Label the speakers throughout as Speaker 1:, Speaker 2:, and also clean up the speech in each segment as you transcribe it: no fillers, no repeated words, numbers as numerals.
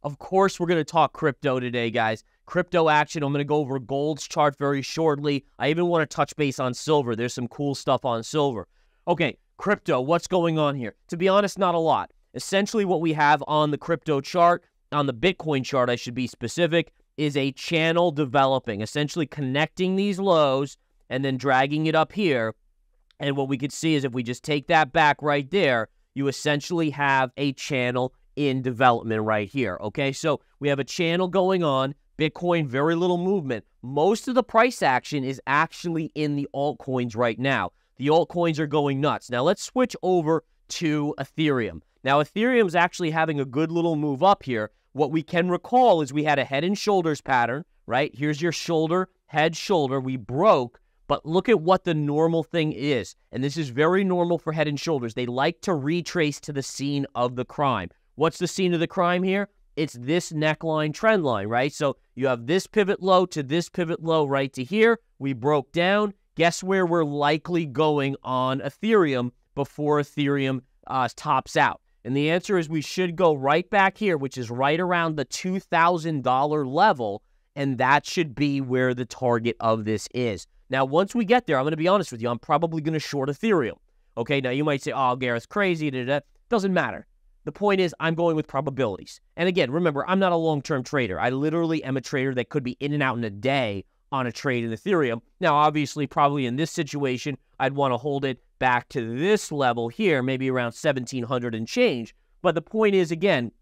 Speaker 1: Of course, we're going to talk crypto today, guys. Crypto action. I'm going to go over gold's chart very shortly. I even want to touch base on silver. There's some cool stuff on silver. Okay, crypto, what's going on here? To be honest, not a lot. Essentially, what we have on the crypto chart, on the Bitcoin chart, I should be specific, is a channel developing, essentially connecting these lows and then dragging it up here. And what we could see is if we just take that back right there, you essentially have a channel in development right here, okay? So we have a channel going on. Bitcoin, very little movement. Most of the price action is actually in the altcoins right now. The altcoins are going nuts. Now let's switch over to Ethereum. Now Ethereum's actually having a good little move up here. What we can recall is we had a head and shoulders pattern, right? Here's your shoulder, head, shoulder. We broke, but look at what the normal thing is. And this is very normal for head and shoulders. They like to retrace to the scene of the crime. What's the scene of the crime here? It's this neckline trend line, right? So you have this pivot low to this pivot low right to here. We broke down. Guess where we're likely going on Ethereum before Ethereum tops out? And the answer is we should go right back here, which is right around the $2,000 level, and that should be where the target of this is. Now, once we get there, I'm going to be honest with you, I'm probably going to short Ethereum. Okay, now you might say, oh, Gareth's crazy. Doesn't matter. The point is, I'm going with probabilities. And again, remember, I'm not a long-term trader. I literally am a trader that could be in and out in a day on a trade in Ethereum. Now, obviously, probably in this situation, I'd want to hold it back to this level here, maybe around 1,700 and change. But the point is, again,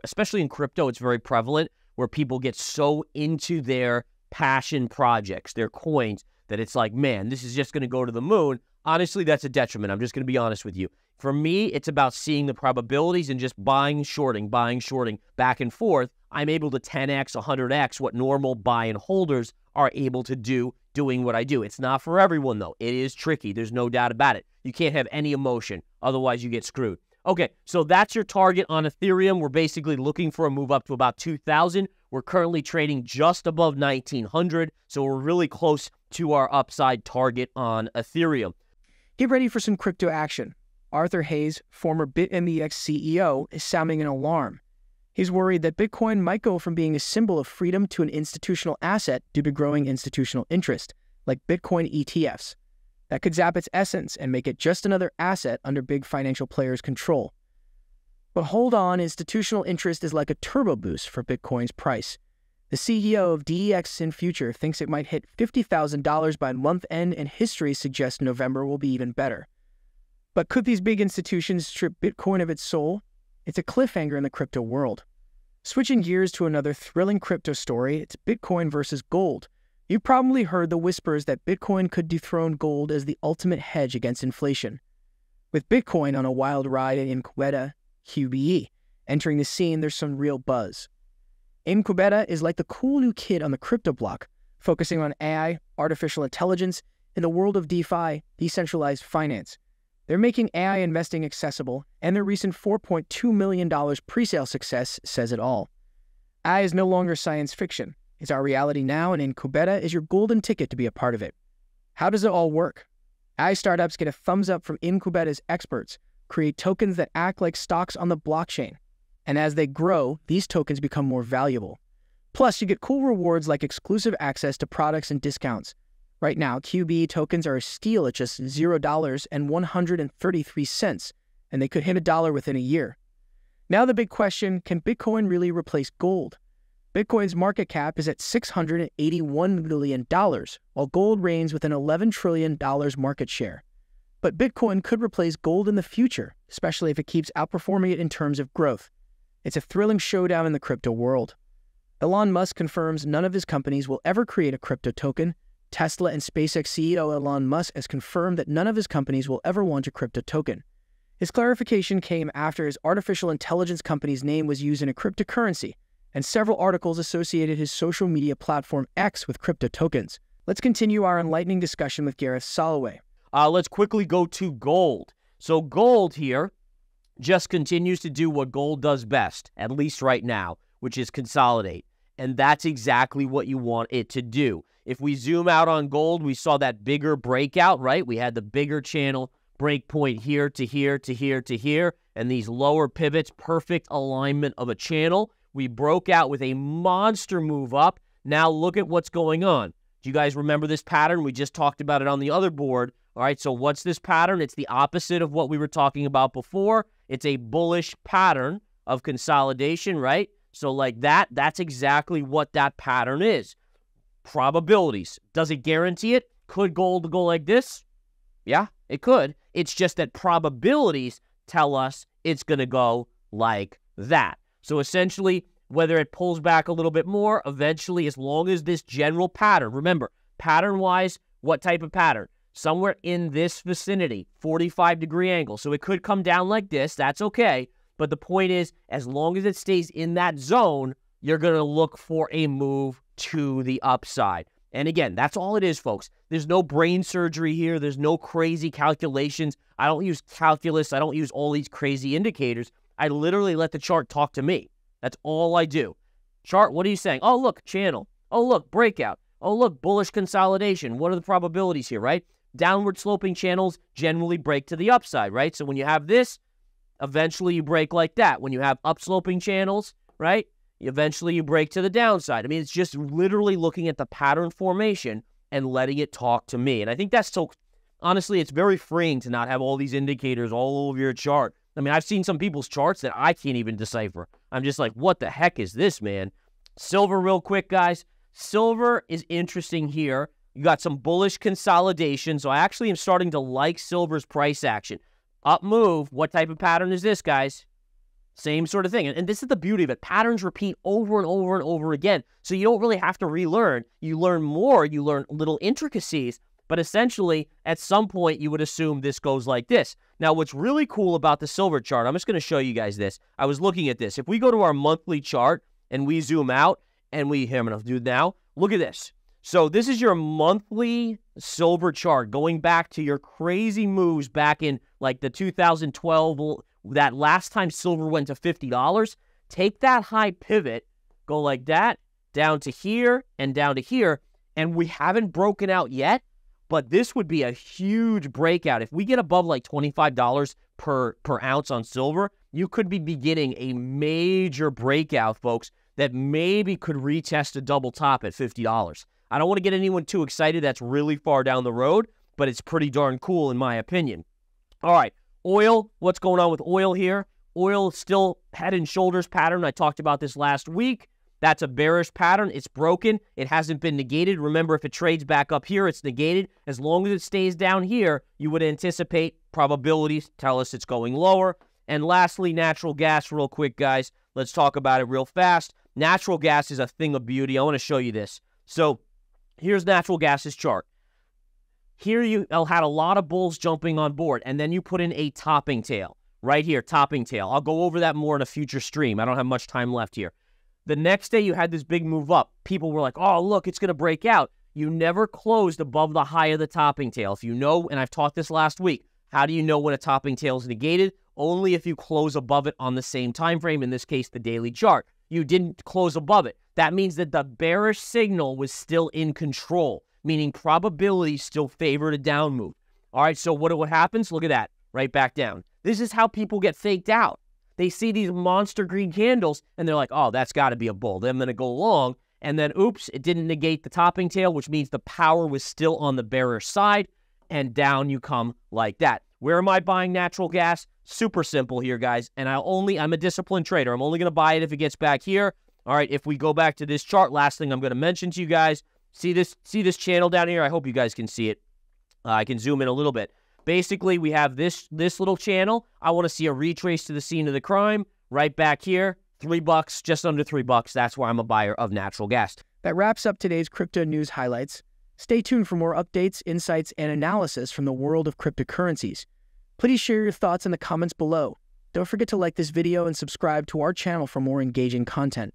Speaker 1: especially in crypto, it's very prevalent where people get so into their passion projects, their coins, that it's like, man, this is just going to go to the moon. Honestly, that's a detriment. I'm just going to be honest with you. For me, it's about seeing the probabilities and just buying, shorting, back and forth. I'm able to 10x, 100x what normal buy and holders are able to do doing what I do. It's not for everyone, though. It is tricky. There's no doubt about it. You can't have any emotion. Otherwise, you get screwed. Okay, so that's your target on Ethereum. We're basically looking for a move up to about 2,000. We're currently trading just above 1,900, so we're really close to our upside target on Ethereum.
Speaker 2: Get ready for some crypto action. Arthur Hayes, former BitMEX CEO, is sounding an alarm. He's worried that Bitcoin might go from being a symbol of freedom to an institutional asset due to growing institutional interest, like Bitcoin ETFs. That could zap its essence and make it just another asset under big financial players' control. But hold on, institutional interest is like a turbo boost for Bitcoin's price. The CEO of DEX in Future thinks it might hit $50,000 by month end, and history suggests November will be even better. But could these big institutions strip Bitcoin of its soul? It's a cliffhanger in the crypto world. Switching gears to another thrilling crypto story, it's Bitcoin versus gold. You've probably heard the whispers that Bitcoin could dethrone gold as the ultimate hedge against inflation. With Bitcoin on a wild ride in Incubeta, QBE, entering the scene, there's some real buzz. Incubeta is like the cool new kid on the crypto block, focusing on AI, artificial intelligence, and the world of DeFi, decentralized finance. They're making AI investing accessible, and their recent $4.2 million pre-sale success says it all. AI is no longer science fiction. It's our reality now, and Incubeta is your golden ticket to be a part of it. How does it all work? AI startups get a thumbs up from Incubeta's experts, create tokens that act like stocks on the blockchain. And as they grow, these tokens become more valuable. Plus, you get cool rewards like exclusive access to products and discounts. Right now, QBE tokens are a steal at just $0 and 133 cents, and they could hit $1 within a year. Now the big question, can Bitcoin really replace gold? Bitcoin's market cap is at $681 million, while gold reigns with an $11 trillion market share. But Bitcoin could replace gold in the future, especially if it keeps outperforming it in terms of growth. It's a thrilling showdown in the crypto world. Elon Musk confirms none of his companies will ever create a crypto token. Tesla and SpaceX CEO Elon Musk has confirmed that none of his companies will ever launch a crypto token. His clarification came after his artificial intelligence company's name was used in a cryptocurrency, and several articles associated his social media platform X with crypto tokens. Let's continue our enlightening discussion with Gareth Soloway.
Speaker 1: Let's quickly go to gold. So gold here just continues to do what gold does best, at least right now, which is consolidate. And that's exactly what you want it to do. If we zoom out on gold, we saw that bigger breakout, right? We had the bigger channel break point here to here to here to here. And these lower pivots, perfect alignment of a channel. We broke out with a monster move up. Now look at what's going on. Do you guys remember this pattern? We just talked about it on the other board. All right, so what's this pattern? It's the opposite of what we were talking about before. It's a bullish pattern of consolidation, right? So like that's exactly what that pattern is. Probabilities. Does it guarantee it? Could gold go like this? Yeah, it could. It's just that probabilities tell us it's going to go like that. So essentially, whether it pulls back a little bit more, eventually, as long as this general pattern, remember, pattern-wise, what type of pattern? Somewhere in this vicinity, 45-degree angle. So it could come down like this. That's okay. But the point is, as long as it stays in that zone, you're going to look for a move to the upside. And again, that's all it is, folks. There's no brain surgery here. There's no crazy calculations. I don't use calculus. I don't use all these crazy indicators. I literally let the chart talk to me. That's all I do. Chart, what are you saying? Oh, look, channel. Oh, look, breakout. Oh, look, bullish consolidation. What are the probabilities here, right? Downward sloping channels generally break to the upside, right? So when you have this, eventually you break like that. When you have upsloping channels, right? Eventually you break to the downside. I mean, it's just literally looking at the pattern formation and letting it talk to me. And I think that's so, honestly, it's very freeing to not have all these indicators all over your chart. I mean, I've seen some people's charts that I can't even decipher. I'm just like, what the heck is this, man? Silver real quick, guys. Silver is interesting here. You got some bullish consolidation. So I actually am starting to like silver's price action. Up move. What type of pattern is this, guys? Same sort of thing. And this is the beauty of it. Patterns repeat over and over and over again. So you don't really have to relearn. You learn more. You learn little intricacies. But essentially, at some point, you would assume this goes like this. Now, what's really cool about the silver chart, I'm just going to show you guys this. I was looking at this. If we go to our monthly chart and we zoom out and here, I'm going to do it now. Look at this. So this is your monthly silver chart going back to your crazy moves back in like the 2012, that last time silver went to $50. Take that high pivot, go like that, down to here and down to here, and we haven't broken out yet. But this would be a huge breakout. If we get above like $25 per ounce on silver, you could be beginning a major breakout, folks, that maybe could retest a double top at $50. I don't want to get anyone too excited. That's really far down the road, but it's pretty darn cool in my opinion. All right, oil. What's going on with oil here? Oil still head and shoulders pattern. I talked about this last week. That's a bearish pattern. It's broken. It hasn't been negated. Remember, if it trades back up here, it's negated. As long as it stays down here, you would anticipate probabilities tell us it's going lower. And lastly, natural gas real quick, guys. Let's talk about it real fast. Natural gas is a thing of beauty. I want to show you this. So here's natural gas's chart. Here you had a lot of bulls jumping on board, and then you put in a topping tail. Right here, topping tail. I'll go over that more in a future stream. I don't have much time left here. The next day, you had this big move up. People were like, oh, look, it's going to break out. You never closed above the high of the topping tail. If you know, and I've taught this last week, how do you know when a topping tail is negated? Only if you close above it on the same time frame, in this case, the daily chart. You didn't close above it. That means that the bearish signal was still in control, meaning probability still favored a down move. All right, so what happens? Look at that, right back down. This is how people get faked out. They see these monster green candles, and they're like, oh, that's got to be a bull. Then I'm going to go long, and then, oops, it didn't negate the topping tail, which means the power was still on the bearish side, and down you come like that. Where am I buying natural gas? Super simple here, guys, and I'm a disciplined trader. I'm only going to buy it if it gets back here. All right, if we go back to this chart, last thing I'm going to mention to you guys, see this channel down here? I hope you guys can see it. I can zoom in a little bit. Basically, we have this little channel. I want to see a retrace to the scene of the crime right back here. $3, just under $3. That's why I'm a buyer of natural gas.
Speaker 2: That wraps up today's crypto news highlights. Stay tuned for more updates, insights, and analysis from the world of cryptocurrencies. Please share your thoughts in the comments below. Don't forget to like this video and subscribe to our channel for more engaging content.